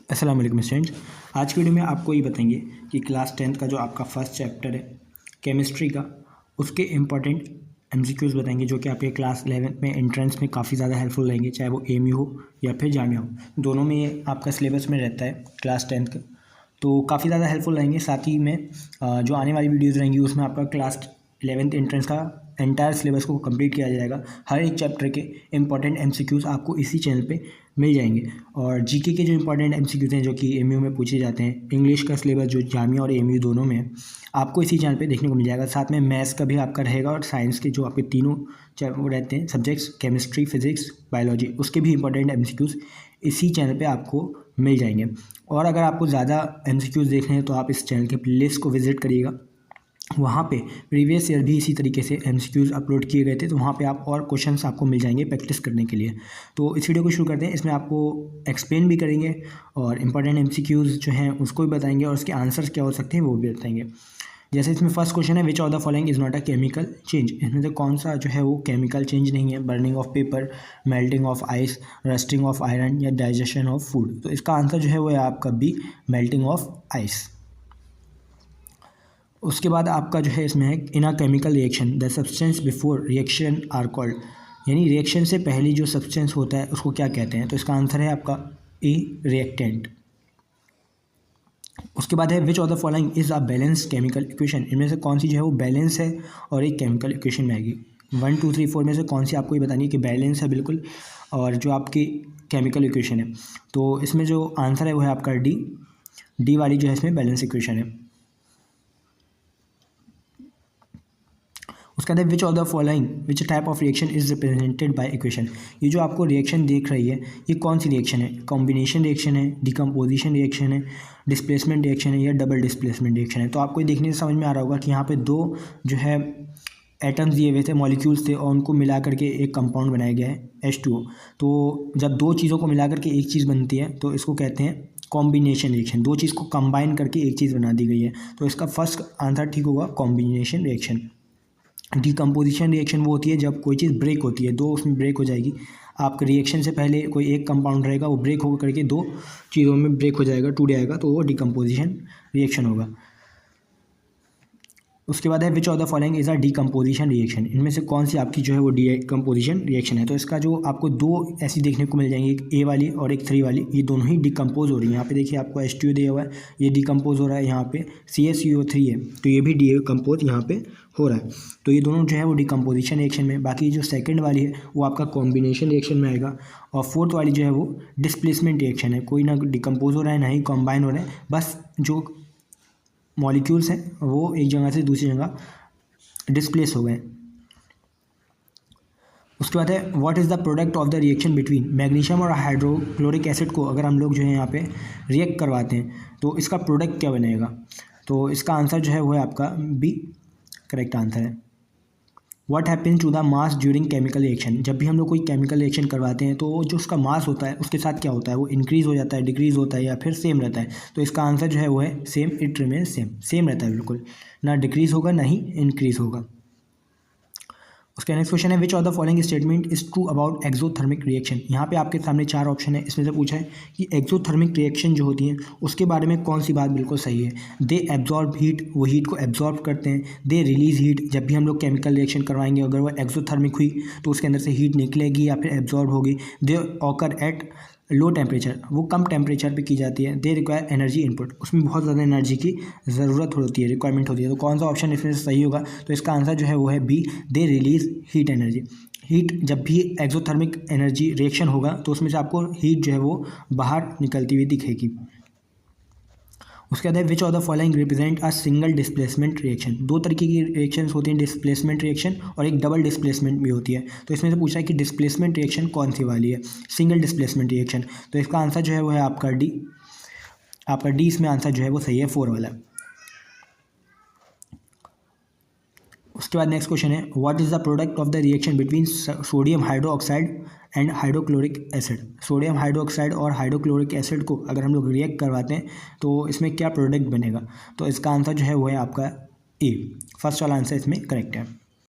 अस्सलाम वालेकुम स्टूडेंट्स। आज की वीडियो में आपको ये बताएंगे कि क्लास 10th का जो आपका फर्स्ट चैप्टर है केमिस्ट्री का, उसके इम्पॉर्टेंट एमसीक्यूज़ बताएंगे जो कि आपके क्लास 11th में एंट्रेंस में काफ़ी ज़्यादा हेल्पफुल रहेंगे, चाहे वो एमयू हो या फिर जामिया हो। दोनों में ये आपका सिलेबस में रहता है क्लास 10th का, तो काफ़ी ज़्यादा हेल्पफुल रहेंगे। साथ ही में जो आने वाली वीडियोज़ रहेंगी उसमें आपका क्लास 11th एंट्रेंस का एंटायर सिलेबस को कंप्लीट किया जाएगा। हर एक चैप्टर के इंपॉर्टेंट एमसीक्यूज़ आपको इसी चैनल पे मिल जाएंगे। और जीके के जो इंपॉर्टेंट एमसीक्यूज़ हैं जो कि एमयू में पूछे जाते हैं, इंग्लिश का सिलेबस जो जामिया और एमयू दोनों में है, आपको इसी चैनल पे देखने को मिल जाएगा। साथ में मैथ्स का भी आपका रहेगा और साइंस के जो आपके तीनों रहते हैं सब्जेक्ट्स, केमिस्ट्री, फिजिक्स, बायोलॉजी, उसके भी इंपॉर्टेंट एमसीक्यूज़ इसी चैनल पे आपको मिल जाएंगे। और अगर आपको ज़्यादा एमसीक्यूज़ देखने हैं तो आप इस चैनल के प्लेलिस्ट को विजिट करिएगा। वहाँ पे प्रीवियस ईयर भी इसी तरीके से एमसीक्यूज़ अपलोड किए गए थे, तो वहाँ पे आप और क्वेश्चंस आपको मिल जाएंगे प्रैक्टिस करने के लिए। तो इस वीडियो को शुरू करते हैं। इसमें आपको एक्सप्लेन भी करेंगे और इंपॉर्टेंट एमसीक्यूज़ जो हैं उसको भी बताएंगे और उसके आंसर्स क्या हो सकते हैं वो भी बताएंगे। जैसे इसमें फर्स्ट क्वेश्चन है, which of the following is not a chemical change. इसमें से कौन सा जो है वो केमिकल चेंज नहीं है? Burning of paper, melting of ice, rusting of iron या डाइजेशन ऑफ फूड। तो इसका आंसर जो है वो है आपका बी, मेल्टिंग ऑफ आइस। उसके बाद आपका जो है इसमें है, in a chemical reaction the substance before reaction are called, यानी रिएक्शन से पहले जो सब्सटेंस होता है उसको क्या कहते हैं? तो इसका आंसर है आपका ए, रिएक्टेंट। उसके बाद है, which of the following is a balanced chemical equation. इनमें से कौन सी जो है वो बैलेंस है और एक केमिकल इक्वेशन में आएगी। 1, 2, 3, 4 में से कौन सी आपको ये बतानी है कि बैलेंस है बिल्कुल और जो आपकी केमिकल इक्वेशन है? तो इसमें जो आंसर है वो है आपका डी वाली जो है इसमें बैलेंस इक्वेशन है। उसके अंदर which of the following which type of reaction is represented by equation. ये जो आपको रिएक्शन देख रही है ये कौन सी रिएक्शन है? कॉम्बिनेशन रिएक्शन है, डिकम्पोजिशन रिएक्शन है, डिस्प्लेसमेंट रिएक्शन है या डबल डिस्प्लेसमेंट रिएक्शन है? तो आपको ये देखने से समझ में आ रहा होगा कि यहाँ पे दो जो है एटम्स दिए हुए थे, मॉलिक्यूल्स थे, और उनको मिला करके एक कंपाउंड बनाया गया है H2O। तो जब दो चीज़ों को मिला करके एक चीज़ बनती है तो इसको कहते हैं कॉम्बिनेशन रिएक्शन। दो चीज़ को कंबाइन करके एक चीज़ बना दी गई है, तो इसका फर्स्ट आंसर ठीक होगा कॉम्बिनेशन रिएक्शन। डिकम्पोजिशन रिएक्शन वो होती है जब कोई चीज़ ब्रेक होती है, दो उसमें ब्रेक हो जाएगी। आपके रिएक्शन से पहले कोई एक कंपाउंड रहेगा, वो ब्रेक होकर करके दो चीज़ों में ब्रेक हो जाएगा, टूट जाएगा, तो वो डिकम्पोजिशन रिएक्शन होगा। उसके बाद है, which of the following is a decomposition reaction. इनमें से कौन सी आपकी जो है वो डिकम्पोजिशन रिएक्शन है? तो इसका जो आपको दो ऐसी देखने को मिल जाएंगी, एक ए वाली और एक 3 वाली, ये दोनों ही डिकम्पोज हो रही है। यहाँ पे देखिए आपको H2O दिया हुआ है, ये डिकम्पोज हो रहा है। यहाँ पे CaCO3 है तो ये भी डिकम्पोज यहाँ पे हो रहा है। तो ये दोनों जो है वो डिकम्पोजिशन रिएक्शन में। बाकी जो सेकंड वाली है वो आपका कॉम्बिनेशन रिएक्शन में आएगा, और फोर्थ वाली जो है वो डिस्प्लेसमेंट रिएक्शन है। कोई ना डिकम्पोज हो रहा है ना ही कॉम्बाइन हो रहा है, बस जो मॉलिक्यूल्स हैं वो एक जगह से दूसरी जगह डिस्प्लेस हो गए। उसके बाद है, what is the product of the reaction between magnesium और हाइड्रोक्लोरिक एसिड को अगर हम लोग जो है यहाँ पे रिएक्ट करवाते हैं तो इसका प्रोडक्ट क्या बनेगा? तो इसका आंसर जो है वो है आपका बी, करेक्ट आंसर है। What happens to the mass during chemical reaction. जब भी हम लोग कोई केमिकल रिएक्शन करवाते हैं तो जो उसका मास होता है उसके साथ क्या होता है? वो इंक्रीज़ हो जाता है, डिक्रीज़ होता है या फिर सेम रहता है? तो इसका आंसर जो है वो है same, it remain same, same रहता है बिल्कुल, ना डिक्रीज़ होगा ना ही इंक्रीज़ होगा। उसका नेक्स्ट क्वेश्चन है, which of the following statement is true about exothermic reaction. यहाँ पे आपके सामने 4 ऑप्शन है, इसमें से पूछा है कि एक्सोथर्मिक रिएक्शन जो होती है उसके बारे में कौन सी बात बिल्कुल सही है? दे एब्जॉर्ब हीट, वो हीट को एब्जॉर्ब करते हैं। दे रिलीज हीट, जब भी हम लोग केमिकल रिएक्शन करवाएंगे अगर वो एक्सोथर्मिक हुई तो उसके अंदर से हीट निकलेगी या फिर एब्जॉर्ब होगी। दे ऑकर एट लो टेम्परेचर, वो कम टेम्परेचर पे की जाती है। दे रिक्वायर एनर्जी इनपुट, उसमें बहुत ज़्यादा एनर्जी की ज़रूरत होती है, रिक्वायरमेंट होती है। तो कौन सा ऑप्शन इसमें से सही होगा? तो इसका आंसर जो है वो है B, they release heat energy. Heat, जब भी एक्सोथर्मिक एनर्जी रिएक्शन होगा तो उसमें से आपको हीट जो है वो बाहर निकलती हुई दिखेगी। उसके बाद which of the following represent a single displacement reaction. दो तरीके की रिएक्शंस होती हैं, डिस्प्लेसमेंट रिएक्शन और एक डबल डिस्प्लेसमेंट भी होती है। तो इसमें से पूछा है कि डिस्प्लेसमेंट रिएक्शन कौन सी वाली है? Single displacement reaction. तो इसका आंसर जो है वो है आपका डी, आपका डी इसमें आंसर जो है वो सही है, 4 वाला। उसके बाद नेक्स्ट क्वेश्चन है, what is the product of the reaction between sodium hydroxide and hydrochloric acid. Sodium hydroxide और हाइड्रोक्लोरिक एसिड को अगर हम लोग रिएक्ट करवाते हैं तो इसमें क्या प्रोडक्ट बनेगा? तो इसका आंसर जो है वो है आपका ए, फर्स्ट वाला आंसर इसमें करेक्ट है।